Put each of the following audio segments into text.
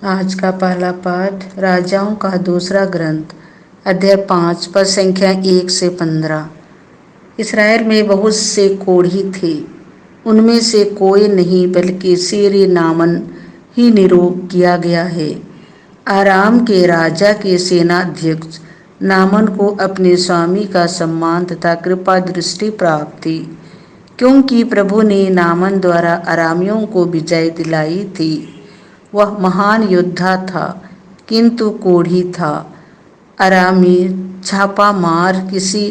आज का पहला पाठ राजाओं का दूसरा ग्रंथ अध्याय 5 पद संख्या 1 से 15। इसराइल में बहुत से कोढ़ी थे, उनमें से कोई नहीं बल्कि सीरी नामन ही निरोग किया गया है। आराम के राजा के सेनाध्यक्ष नामन को अपने स्वामी का सम्मान तथा कृपा दृष्टि प्राप्त थी, क्योंकि प्रभु ने नामन द्वारा अरामियों को विजय दिलाई थी। वह महान योद्धा था, किंतु कोढ़ी था। अरामी छापा मार किसी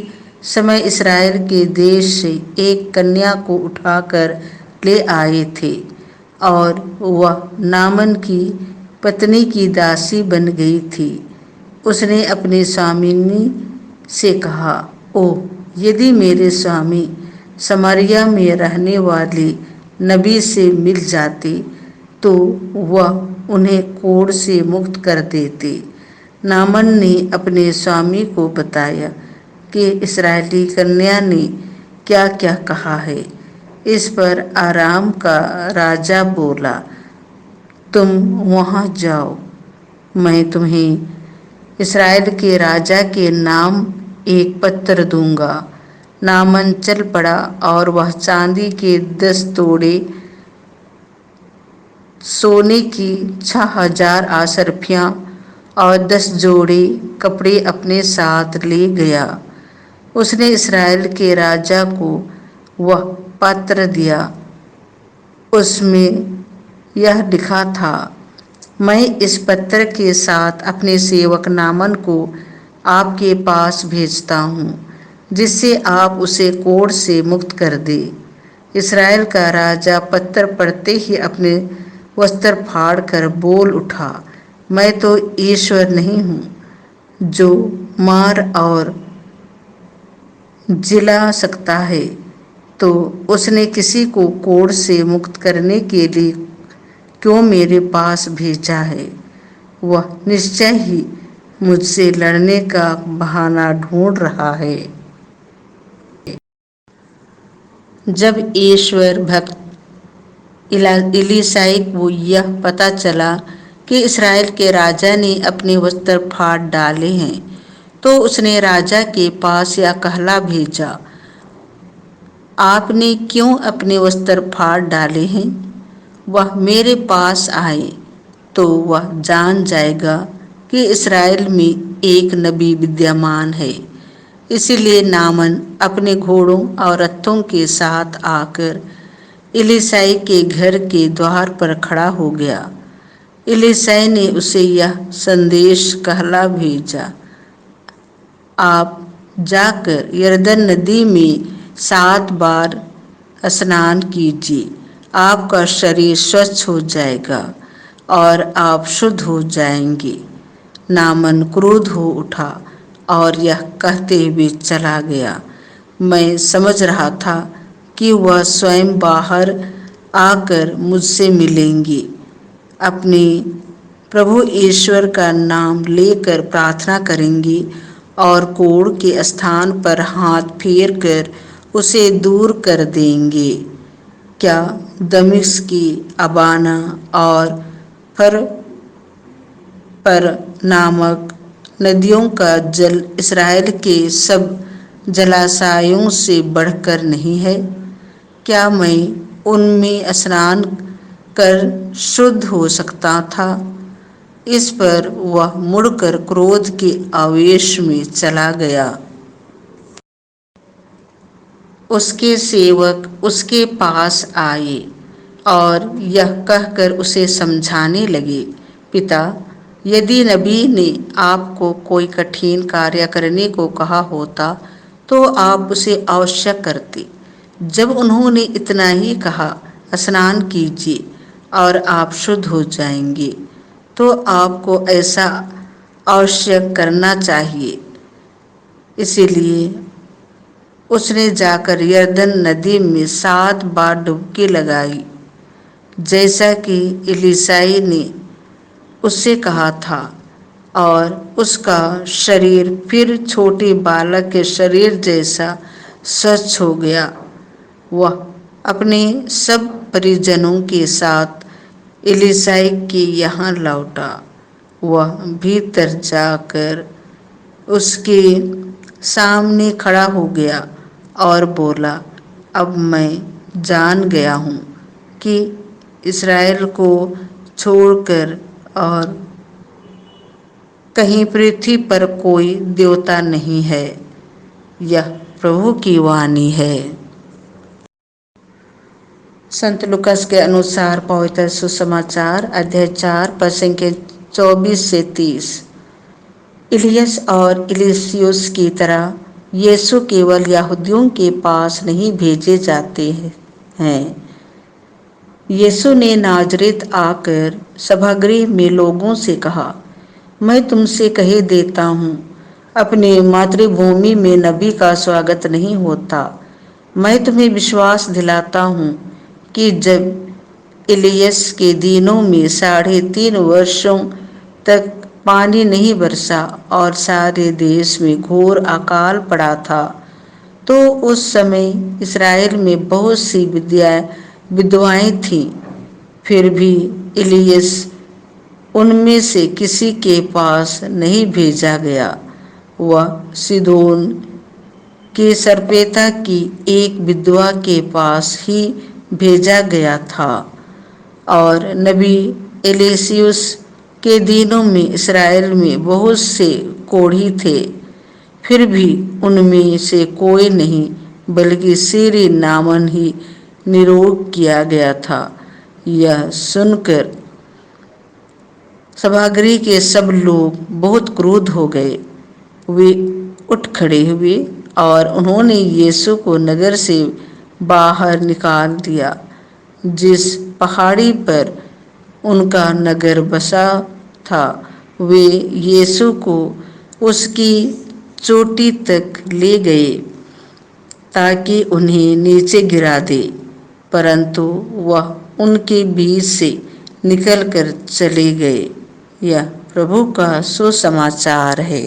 समय इसराइल के देश से एक कन्या को उठाकर ले आए थे, और वह नामन की पत्नी की दासी बन गई थी। उसने अपने स्वामिनी से कहा, ओह, यदि मेरे स्वामी समारिया में रहने वाले नबी से मिल जाते तो वह उन्हें कोढ़ से मुक्त कर देते। नामन ने अपने स्वामी को बताया कि इस्राएली कन्या ने क्या क्या कहा है। इस पर आराम का राजा बोला, तुम वहाँ जाओ, मैं तुम्हें इस्राएल के राजा के नाम एक पत्र दूंगा। नामन चल पड़ा, और वह चांदी के 10 तोड़े, सोने की 6000 आसरफियाँ और 10 जोड़े कपड़े अपने साथ ले गया। उसने इस्राएल के राजा को वह पत्र दिया। उसमें यह लिखा था, मैं इस पत्र के साथ अपने सेवक नामन को आपके पास भेजता हूँ, जिससे आप उसे कोढ़ से मुक्त कर दे। इस्राएल का राजा पत्र पढ़ते ही अपने वस्त्र फाड़ कर बोल उठा, मैं तो ईश्वर नहीं हूँ जो मार और जिला सकता है, तो उसने किसी को कोढ़ से मुक्त करने के लिए क्यों मेरे पास भेजा है। वह निश्चय ही मुझसे लड़ने का बहाना ढूंढ रहा है। जब ईश्वर भक्त इलीसाई को यह पता चला कि इस्राएल के राजा ने अपने वस्त्र फाड़ डाले हैं, तो उसने राजा के पास यह कहला भेजा, आपने क्यों अपने वस्त्र फाड़ डाले हैं? वह मेरे पास आए तो वह जान जाएगा कि इस्राएल में एक नबी विद्यमान है। इसीलिए नामन अपने घोड़ों और रथों के साथ आकर इलीसाई के घर के द्वार पर खड़ा हो गया। इलीसाई ने उसे यह संदेश कहला भेजा, आप जाकर यरदन नदी में 7 बार स्नान कीजिए, आपका शरीर स्वच्छ हो जाएगा और आप शुद्ध हो जाएंगे। नामन क्रोध हो उठा और यह कहते हुए चला गया। मैं समझ रहा था कि वह स्वयं बाहर आकर मुझसे मिलेंगे, अपने प्रभु ईश्वर का नाम लेकर प्रार्थना करेंगे और कोढ़ के स्थान पर हाथ फेर कर उसे दूर कर देंगे। क्या दमिश्क की अबाना और फर पर नामक नदियों का जल इस्राएल के सब जलाशयों से बढ़कर नहीं है? क्या मैं उनमें स्नान कर शुद्ध हो सकता था? इस पर वह मुड़कर क्रोध के आवेश में चला गया। उसके सेवक उसके पास आए और यह कहकर उसे समझाने लगे, पिता, यदि नबी ने आपको कोई कठिन कार्य करने को कहा होता तो आप उसे अवश्य करते। जब उन्होंने इतना ही कहा, स्नान कीजिए और आप शुद्ध हो जाएंगे, तो आपको ऐसा अवश्य करना चाहिए। इसीलिए उसने जाकर यरदन नदी में 7 बार डुबकी लगाई, जैसा कि इलीसाई ने उससे कहा था, और उसका शरीर फिर छोटे बालक के शरीर जैसा स्वच्छ हो गया। वह अपने सब परिजनों के साथ एलीसाई के यहाँ लौटा। वह भीतर जाकर उसके सामने खड़ा हो गया और बोला, अब मैं जान गया हूँ कि इस्राएल को छोड़कर और कहीं पृथ्वी पर कोई देवता नहीं है। यह प्रभु की वाणी है। संत लूकास के अनुसार पवित्र सुसमाचार अध्याय 4 पद संख्या 24 से 30। इलियस और इलिसियुस की तरह यीशु केवल यहूदियों के पास नहीं भेजे जाते हैं। यीशु ने नाजरेत आकर सभागृह में लोगों से कहा, मैं तुमसे कह देता हूँ, अपने मातृभूमि में नबी का स्वागत नहीं होता। मैं तुम्हें विश्वास दिलाता हूँ कि जब इलियस के दिनों में 3.5 वर्षों तक पानी नहीं बरसा और सारे देश में घोर अकाल पड़ा था, तो उस समय इस्राएल में बहुत सी विधवाएं थीं। फिर भी इलियस उनमें से किसी के पास नहीं भेजा गया। वह सीदोन के सरपेता की एक विधवा के पास ही भेजा गया था। और नबी एलीसियुस के दिनों में इस्राएल में बहुत से कोढ़ी थे, फिर भी उनमें से कोई नहीं बल्कि सीरी नामन ही निरोग किया गया था। यह सुनकर सभागृह के सब लोग बहुत क्रुद्ध हो गए। वे उठ खड़े हुए और उन्होंने यीशु को नगर से बाहर निकाल दिया। जिस पहाड़ी पर उनका नगर बसा था, वे यीशु को उसकी चोटी तक ले गए ताकि उन्हें नीचे गिरा दे, परंतु वह उनके बीच से निकलकर चले गए। यह प्रभु का सुसमाचार है।